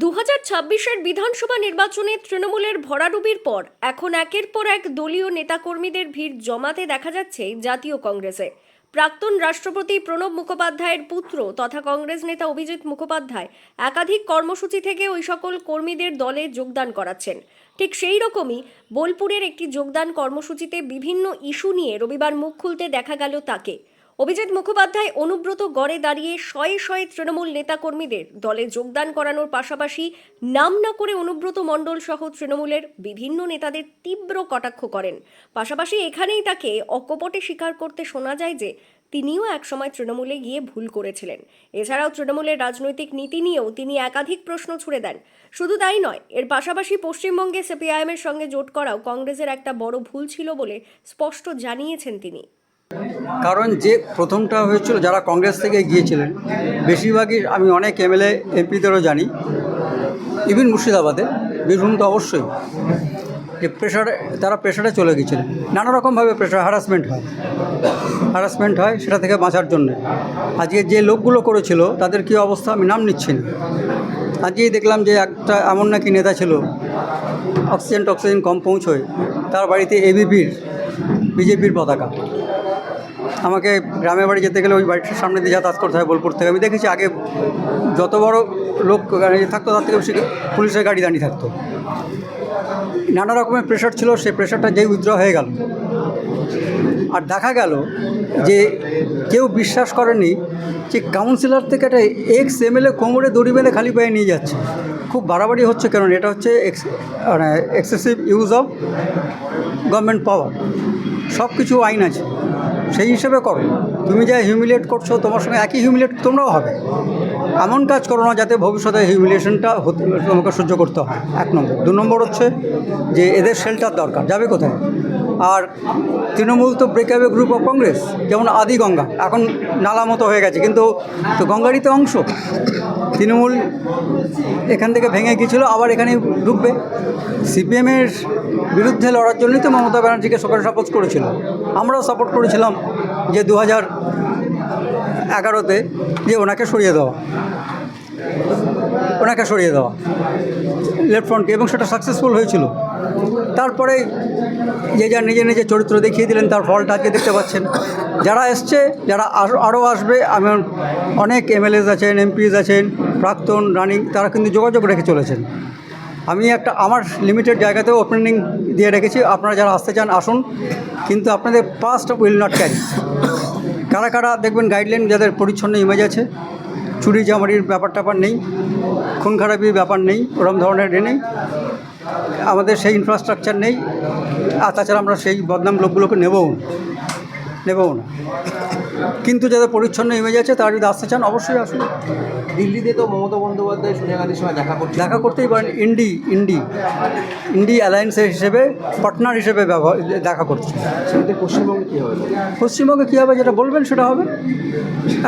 2026-এর বিধানসভা নির্বাচনে তৃণমূলের ভরাডুবির পর এখন একের পর এক দলীয় নেতাকর্মীদের ভিড় জমাতে দেখা যাচ্ছে জাতীয় কংগ্রেসে। প্রাক্তন রাষ্ট্রপতি প্রণব মুখোপাধ্যায়ের পুত্র তথা কংগ্রেস নেতা অভিজিৎ মুখোপাধ্যায় একাধিক কর্মসূচি থেকে ওই সকল কর্মীদের দলে যোগদান করাচ্ছেন। ঠিক সেই রকমই বোলপুরের একটি যোগদান কর্মসূচিতে বিভিন্ন ইস্যু নিয়ে রবিবার মুখ খুলতে দেখা গেল তাকে। অভিজিৎ মুখোপাধ্যায় অনুব্রত গড়ে দাঁড়িয়ে শয়ে শয়ে তৃণমূল নেতাকর্মীদের দলে যোগদান করানোর পাশাপাশি নাম না করে অনুব্রত মণ্ডল সহ তৃণমূলের বিভিন্ন নেতাদের তীব্র কটাক্ষ করেন। পাশাপাশি এখানেই তাকে অকপটে স্বীকার করতে শোনা যায় যে তিনিও একসময় তৃণমূলে গিয়ে ভুল করেছিলেন। এছাড়াও তৃণমূলের রাজনৈতিক নীতি নিয়েও তিনি একাধিক প্রশ্ন ছুড়ে দেন। শুধু তাই নয়, এর পাশাপাশি পশ্চিমবঙ্গে সিপিআইএমের সঙ্গে জোট করাও কংগ্রেসের একটা বড় ভুল ছিল বলে স্পষ্ট জানিয়েছেন তিনি। কারণ যে প্রথমটা হয়েছিল যারা কংগ্রেস থেকে গিয়েছিলেন বেশিরভাগই আমি অনেক এমএলএ এমপিদেরও জানি, ইভিন মুর্শিদাবাদে, বীরভূম তো অবশ্যই, যে তারা প্রেশারে চলে গিয়েছিলেন। নানা রকমভাবে হ্যারাসমেন্ট হয় সেটা থেকে বাঁচার জন্য। আজকে যে লোকগুলো করেছিল তাদের কী অবস্থা আমি নাম নিচ্ছি না। আজকেই দেখলাম যে একটা এমন নাকি নেতা ছিল অক্সিজেন কম পৌঁছয়, তার বাড়িতে বিজেপির পতাকা। আমাকে গ্রামে বাড়ি যেতে গেলে ওই বাড়িটার সামনে দিয়ে যাতায়াত করতে হয় বোলপুর থেকে। আমি দেখেছি আগে যত বড় লোক গাড়ি থাকতো তার থেকে বেশি পুলিশের গাড়ি দাঁড়িয়ে থাকতো। নানা রকমের প্রেশার ছিল, সেই প্রেশারটা যেই উইথড্র হয়ে গেল। আর দেখা গেল যে কেউ বিশ্বাস করেনি যে কাউন্সিলর থেকে একটা এক্স এমএলএ কোমরে দড়ি বেঁধে খালি পায়ে নিয়ে যাচ্ছে। খুব বাড়াবাড়ি হচ্ছে, কারণ এটা হচ্ছে এক্সেসিভ ইউজ অফ গভর্নমেন্ট পাওয়ার। সব কিছু আইন আছে, সেই হিসেবে করো। তুমি যা হিউমিলিয়েট করছো তোমার সঙ্গে একই হিউমিলিয়েট তোমরাও হবে। এমন কাজ করো না যাতে ভবিষ্যতে হিউমিলিয়েশনটা তোমাকে সহ্য করতে হয়, 1 নম্বর। 2 নম্বর হচ্ছে যে এদের শেল্টার দরকার, যাবে কোথায়? আর তৃণমূল তো ব্রেকঅ্যাওয়ে গ্রুপ অফ কংগ্রেস, যেমন আদি গঙ্গা এখন নালা মতো হয়ে গেছে, কিন্তু তো গঙ্গারই তো অংশ। তৃণমূল এখান থেকে ভেঙে গিয়েছিলো, আবার এখানে ঢুকবে। সিপিএমের বিরুদ্ধে লড়ার জন্যই তো মমতা ব্যানার্জিকে সাপোর্ট করেছিল। আমরাও সাপোর্ট করেছিলাম যে 2011-তে যে ওনাকে সরিয়ে দেওয়া লেফট ফ্রন্টকে, এবং সেটা সাকসেসফুল হয়েছিল। তারপরে যে যা নিজের চরিত্র দেখিয়ে দিলেন, তার ফলটা আজকে দেখতে পাচ্ছেন। যারা এসছে, যারা আরও আসবে, আমার অনেক এমএলএস আছেন, এমপিস আছেন, প্রাক্তন রানিং, তারা কিন্তু যোগাযোগ রেখে চলেছেন। আমি আমার লিমিটেড জায়গাতেও ওপেনিং দিয়ে রেখেছি, আপনারা যারা আসতে চান আসুন, কিন্তু আপনাদের পাস্ট উইল নট ক্যারি। কারা দেখবেন গাইডলাইন, যাদের পরিচ্ছন্ন ইমেজ আছে, চুরি চামারির ব্যাপার নেই, খুন খারাপির ব্যাপার নেই, ওরম ধরনের নেই, আমাদের সেই ইনফ্রাস্ট্রাকচার নেই। আর তাছাড়া আমরা সেই বদনাম লোকগুলোকে নেবও না। কিন্তু যাদের পরিচ্ছন্ন ইমেজ আছে তারা যদি আসতে চান অবশ্যই আসুন। দিল্লিতে তো মমতা বন্দ্যোপাধ্যায় সোনিয়া গান্ধীর সঙ্গে দেখা করতেই পারেন। ইন্ডি অ্যালায়েন্সের হিসেবে, পার্টনার হিসেবে দেখা করছে। সেটাতে পশ্চিমবঙ্গে কী হবে যেটা বলবেন সেটা হবে।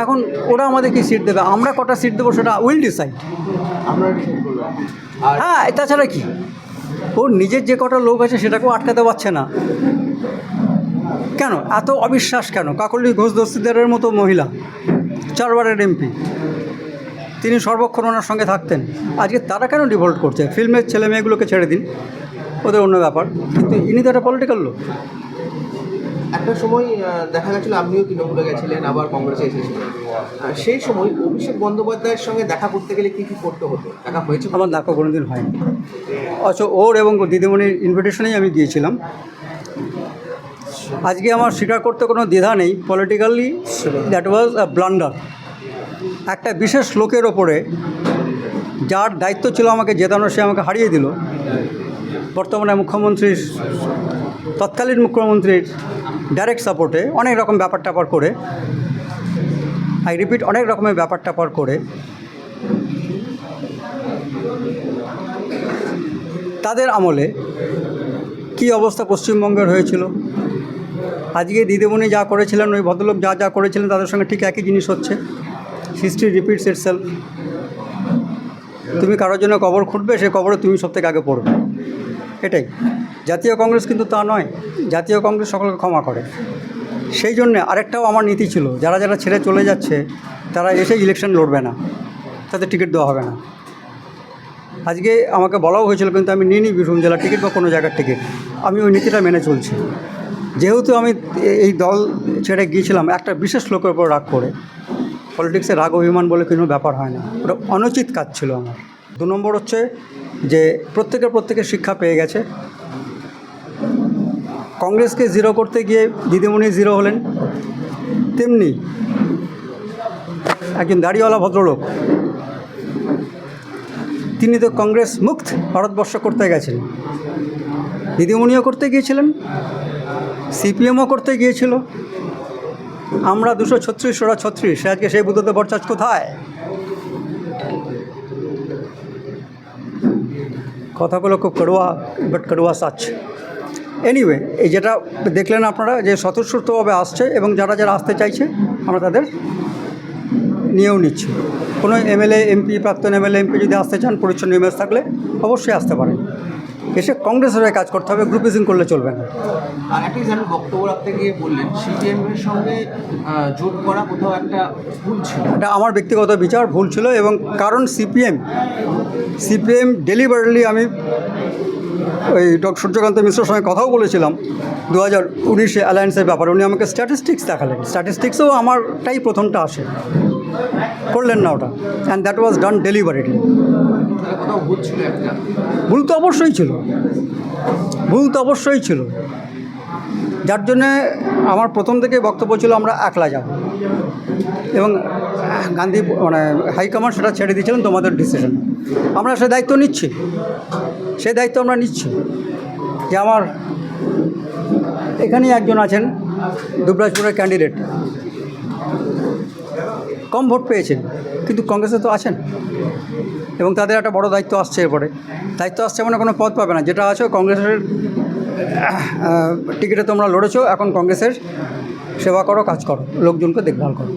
এখন ওরা আমাদের কি সিট দেবে, আমরা কটা সিট দেবো সেটা উইল ডিসাইড। হ্যাঁ, তাছাড়া কি, ওর নিজের যে কটা লোক আছে সেটাকেও আটকাতে পারছে না। কেন এত অবিশ্বাস কেন? কাকলি ঘোষ দস্তিদারের মতো মহিলা, 4 বারের এমপি, তিনি সর্বক্ষণ ওনার সঙ্গে থাকতেন। আজকে তারা কেন ডিভোল্ট করছে? ফিল্মের ছেলে মেয়েগুলোকে ছেড়ে দিন, ওদের অন্য ব্যাপার, কিন্তু ইনি তো একটা পলিটিক্যাল লোক। একটা সময় দেখা গেছিলো আপনিও তৃণমূলে গেছিলেন, আবার কংগ্রেসে এসেছিলেন। সেই সময় অভিষেক বন্দ্যোপাধ্যায়ের সঙ্গে দেখা করতে গেলে কী করতে হতো? দেখা হয়েছে? আমার দেখা কোনোদিন হয়নি। ওর এবং দিদিমণির ইনভিটেশনেই আমি গিয়েছিলাম। আজকে আমার স্বীকার করতে কোনো দ্বিধা নেই, politically that was a blunder. একটা বিশেষ লোকের ওপরে, যার দায়িত্ব ছিল আমাকে জেতানো, সে আমাকে হারিয়ে দিল। বর্তমানে তৎকালীন মুখ্যমন্ত্রীর ডাইরেক্ট সাপোর্টে অনেক রকম ব্যাপার করে, অনেক রকমের ব্যাপার করে তাদের আমলে কী অবস্থা পশ্চিমবঙ্গের হয়েছিল। আজকে দিদিমণি যা করেছিলেন, ওই ভদ্রলোক যা করেছিলেন, তাদের সঙ্গে ঠিক একই জিনিস হচ্ছে। History repeats itself. তুমি কারোর জন্য কবর খুঁড়বে, সে কবরে তুমি সবথেকে আগে পড়বে, এটাই। জাতীয় কংগ্রেস কিন্তু তা নয়। জাতীয় কংগ্রেস সকলকে ক্ষমা করে। সেই জন্যে আরেকটাও আমার নীতি ছিল, যারা ছেড়ে চলে যাচ্ছে তারা এসে ইলেকশন লড়বে না, তাদের টিকিট দেওয়া হবে না। আজকে আমাকে বলাও হয়েছিল, কিন্তু আমি নিইনি বীরভূম জেলার টিকিট বা কোনো জায়গার টিকিট। আমি ওই নীতিটা মেনে চলছি। যেহেতু আমি এই দল ছেড়ে গিয়েছিলাম একটা বিশেষ লোকের উপর রাগ করে, পলিটিক্সে রাগ অভিমান বলে কোনো ব্যাপার হয় না, ওটা অনুচিত কাজ ছিল আমার। 2 নম্বর হচ্ছে যে প্রত্যেকে শিক্ষা পেয়ে গেছে। কংগ্রেসকে জিরো করতে গিয়ে দিদিমণি জিরো হলেন, তেমনি একজন দাড়িওয়ালা ভদ্রলোক, তিনি তো কংগ্রেস মুক্ত ভারতবর্ষ করতে গেছেন। দিদিমণিও করতে গিয়েছিলেন, সিপিএমও করতে গিয়েছিল। আমরা 236 ওরা 36, সে আজকে সেই বুদ্ধদেব ভট্টাচার্য কোথায়? কথাগুলো খুব কড়ুয়া, বাট কড়ুয়া সাচ। এনিওয়ে, এই যেটা দেখলেন আপনারা যে স্বতঃস্ফূর্তভাবে আসছে, এবং যারা আসতে চাইছে আমরা তাদের নিয়েও নিচ্ছি। কোনো এমএলএ এমপি, প্রাক্তন এমএলএ এমপি যদি আসতে চান, পরিচ্ছন্ন ইমেজ থাকলে অবশ্যই আসতে পারেন। এসে কংগ্রেসের হয়ে কাজ করতে হবে, গ্রুপিজিং করলে চলবে না। আর একটা আমি বক্তব্য রাখতে গিয়ে বললেন সিপিএম এর সঙ্গে জোট করা কোথাও একটা ভুল ছিল। এটা আমার ব্যক্তিগত বিচার, ভুল ছিল। এবং কারণ সিপিএম ডেলিভারেটলি, আমি ওই ডক্টর সূর্যকান্ত মিশ্রের সঙ্গে কথাও বলেছিলাম 2019 অ্যালায়েন্সের ব্যাপারে। উনি আমাকে স্ট্যাটিস্টিক্স দেখালেন, স্ট্যাটিস্টিক্সেও আমারটাই প্রথমটা আসে, করলেন না ওটা। And that was done deliberately. কোথাও ভুল ছিল একটা। ভুল তো অবশ্যই ছিল, যার জন্যে আমার প্রথম থেকে বক্তব্য ছিল আমরা একলা যাব, এবং গান্ধী হাইকমান্ড সেটা ছেড়ে দিয়েছিলেন তোমাদের ডিসিশন। আমরা সে দায়িত্ব নিচ্ছি, আমরা নিচ্ছি। যে আমার এখানেই একজন আছেন দুবরাজপুরের ক্যান্ডিডেট, কম ভোট পেয়েছেন, কিন্তু কংগ্রেসে তো আছেন, এবং তাদের একটা বড় দায়িত্ব আসছে। এরপরে দায়িত্ব আসছে মানে কোনো পদ পাবে না, যেটা আছে কংগ্রেসের টিকিটে তোমরা লড়েছো, এখন কংগ্রেসের সেবা করো, কাজ করো, লোকজনকে দেখভাল করো।